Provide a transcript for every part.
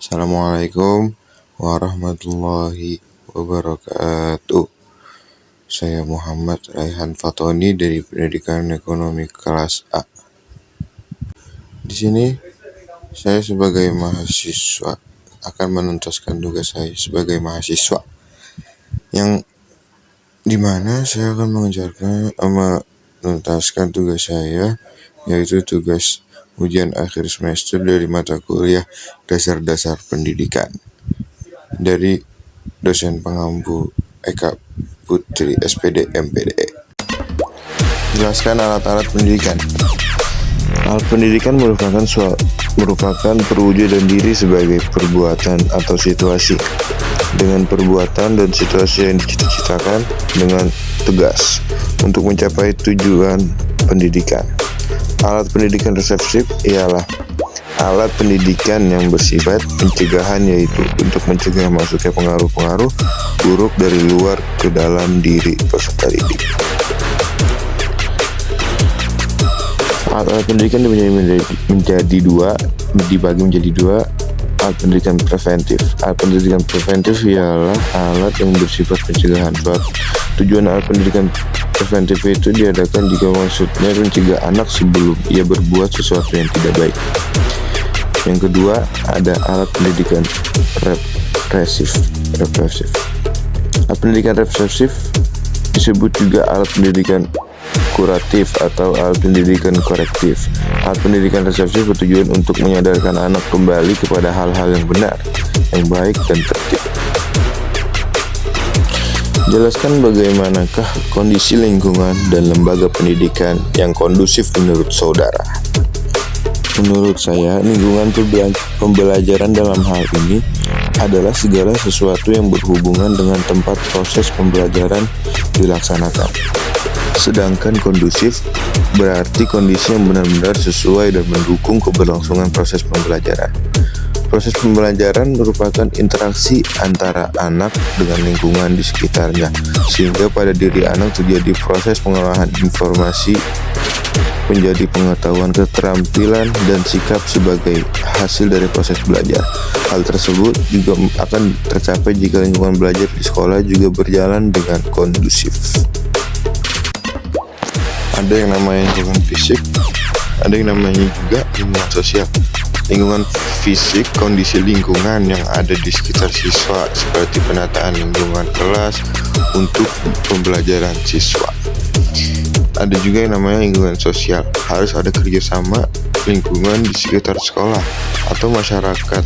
Assalamualaikum warahmatullahi wabarakatuh. Saya Muhammad Raihan Fatoni dari Pendidikan Ekonomi kelas A. Di sini saya sebagai mahasiswa akan menuntaskan tugas saya sebagai mahasiswa, yang dimana saya akan menuntaskan tugas saya, yaitu tugas ujian akhir semester dari mata kuliah dasar-dasar pendidikan dari dosen pengampu Eka Putri SPD MPDE. Jelaskan alat-alat pendidikan. Alat pendidikan merupakan perwujudan diri sebagai perbuatan atau situasi dengan perbuatan dan situasi yang dicita-citakan dengan tegas untuk mencapai tujuan pendidikan. Alat pendidikan reseptif ialah alat pendidikan yang bersifat pencegahan, yaitu untuk mencegah masuknya pengaruh-pengaruh buruk dari luar ke dalam diri peserta didik. Alat pendidikan dibagi menjadi dua. Alat pendidikan preventif. Alat pendidikan preventif ialah alat yang bersifat pencegahan. Tujuan alat pendidikan preventif itu diadakan jika maksudnya mencegah anak sebelum ia berbuat sesuatu yang tidak baik. Yang kedua, ada alat pendidikan represif. Alat pendidikan represif disebut juga alat pendidikan kuratif atau alat pendidikan korektif. Alat pendidikan represif bertujuan untuk menyadarkan anak kembali kepada hal-hal yang benar, yang baik dan tertib. Jelaskan bagaimanakah kondisi lingkungan dan lembaga pendidikan yang kondusif menurut saudara. Menurut saya, lingkungan pembelajaran dalam hal ini adalah segala sesuatu yang berhubungan dengan tempat proses pembelajaran dilaksanakan. Sedangkan kondusif berarti kondisi yang benar-benar sesuai dan mendukung keberlangsungan proses pembelajaran. Proses pembelajaran merupakan interaksi antara anak dengan lingkungan di sekitarnya, sehingga pada diri anak terjadi proses pengolahan informasi menjadi pengetahuan, keterampilan, dan sikap sebagai hasil dari proses belajar. Hal tersebut juga akan tercapai jika lingkungan belajar di sekolah juga berjalan dengan kondusif. Ada yang namanya lingkungan fisik, ada yang namanya juga lingkungan sosial. Lingkungan fisik, kondisi lingkungan yang ada di sekitar siswa seperti penataan lingkungan kelas untuk pembelajaran siswa. Ada juga yang namanya lingkungan sosial, harus ada kerjasama lingkungan di sekitar sekolah atau masyarakat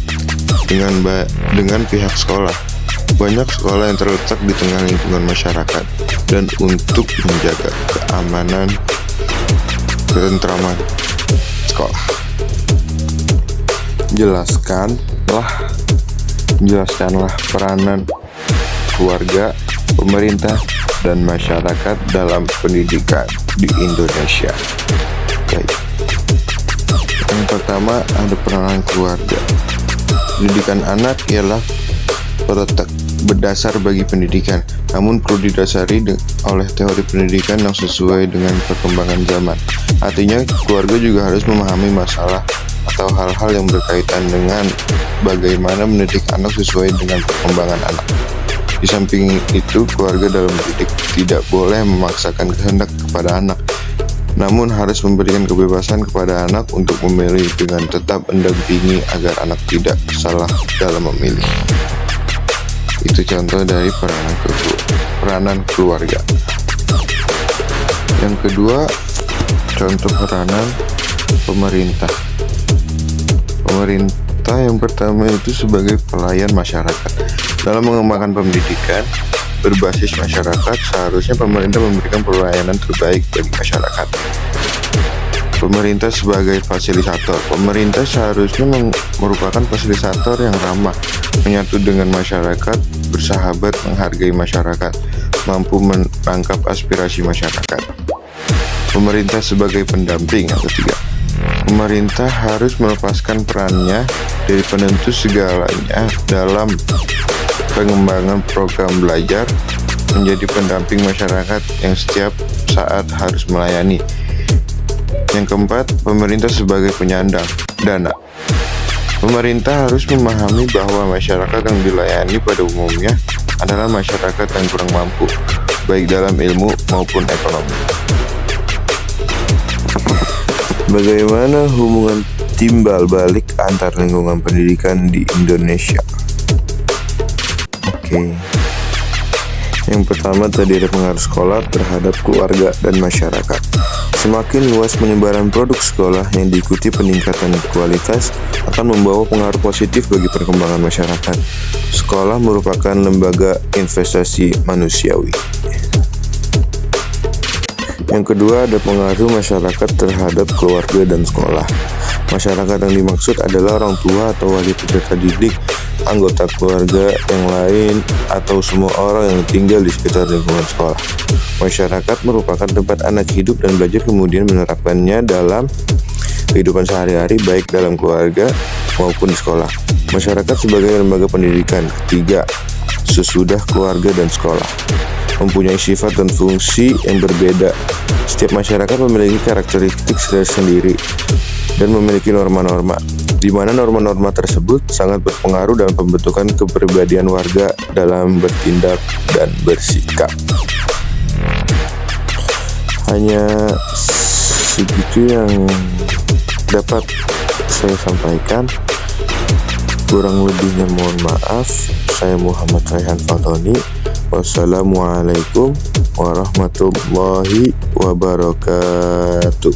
dengan pihak sekolah. Banyak sekolah yang terletak di tengah lingkungan masyarakat dan untuk menjaga keamanan, ketentraman sekolah. Jelaskanlah peranan keluarga, pemerintah, dan masyarakat dalam pendidikan di Indonesia. Baik. Yang pertama, ada peranan keluarga. Pendidikan anak ialah berdasar bagi pendidikan, namun perlu didasari oleh teori pendidikan yang sesuai dengan perkembangan zaman. Artinya, keluarga juga harus memahami masalah atau hal-hal yang berkaitan dengan bagaimana mendidik anak sesuai dengan perkembangan anak. Di samping itu, keluarga dalam mendidik tidak boleh memaksakan kehendak kepada anak, namun harus memberikan kebebasan kepada anak untuk memilih dengan tetap mendampingi agar anak tidak salah dalam memilih. Itu contoh dari peranan keluarga. Yang kedua, contoh peranan pemerintah. Pemerintah yang pertama itu sebagai pelayan masyarakat. Dalam mengembangkan pendidikan berbasis masyarakat, seharusnya pemerintah memberikan pelayanan terbaik bagi masyarakat. Pemerintah sebagai fasilitator. Pemerintah seharusnya merupakan fasilitator yang ramah, menyatu dengan masyarakat, bersahabat, menghargai masyarakat, mampu menangkap aspirasi masyarakat. Pemerintah sebagai pendamping. Yang ketiga, pemerintah harus melepaskan perannya dari penentu segalanya dalam pengembangan program belajar, menjadi pendamping masyarakat yang setiap saat harus melayani. Yang keempat, pemerintah sebagai penyandang dana. Pemerintah harus memahami bahwa masyarakat yang dilayani pada umumnya adalah masyarakat yang kurang mampu, baik dalam ilmu maupun ekonomi. Bagaimana hubungan timbal balik antar lingkungan pendidikan di Indonesia? Oke. Yang pertama tadi ada pengaruh sekolah terhadap keluarga dan masyarakat. Semakin luas penyebaran produk sekolah yang diikuti peningkatan kualitas akan membawa pengaruh positif bagi perkembangan masyarakat. Sekolah merupakan lembaga investasi manusiawi. Yang kedua ada pengaruh masyarakat terhadap keluarga dan sekolah. Masyarakat yang dimaksud adalah orang tua atau wali peserta didik, anggota keluarga yang lain, atau semua orang yang tinggal di sekitar lingkungan sekolah. Masyarakat merupakan tempat anak hidup dan belajar kemudian menerapkannya dalam kehidupan sehari-hari baik dalam keluarga maupun di sekolah. Masyarakat sebagai lembaga pendidikan. Ketiga, sesudah keluarga dan sekolah mempunyai sifat dan fungsi yang berbeda. Setiap masyarakat memiliki karakteristik sendiri dan memiliki norma-norma, di mana norma-norma tersebut sangat berpengaruh dalam pembentukan kepribadian warga dalam bertindak dan bersikap. Hanya segitu yang dapat saya sampaikan. Kurang lebihnya mohon maaf. Saya Muhammad Raihan Fatoni. Wassalamualaikum warahmatullahi wabarakatuh.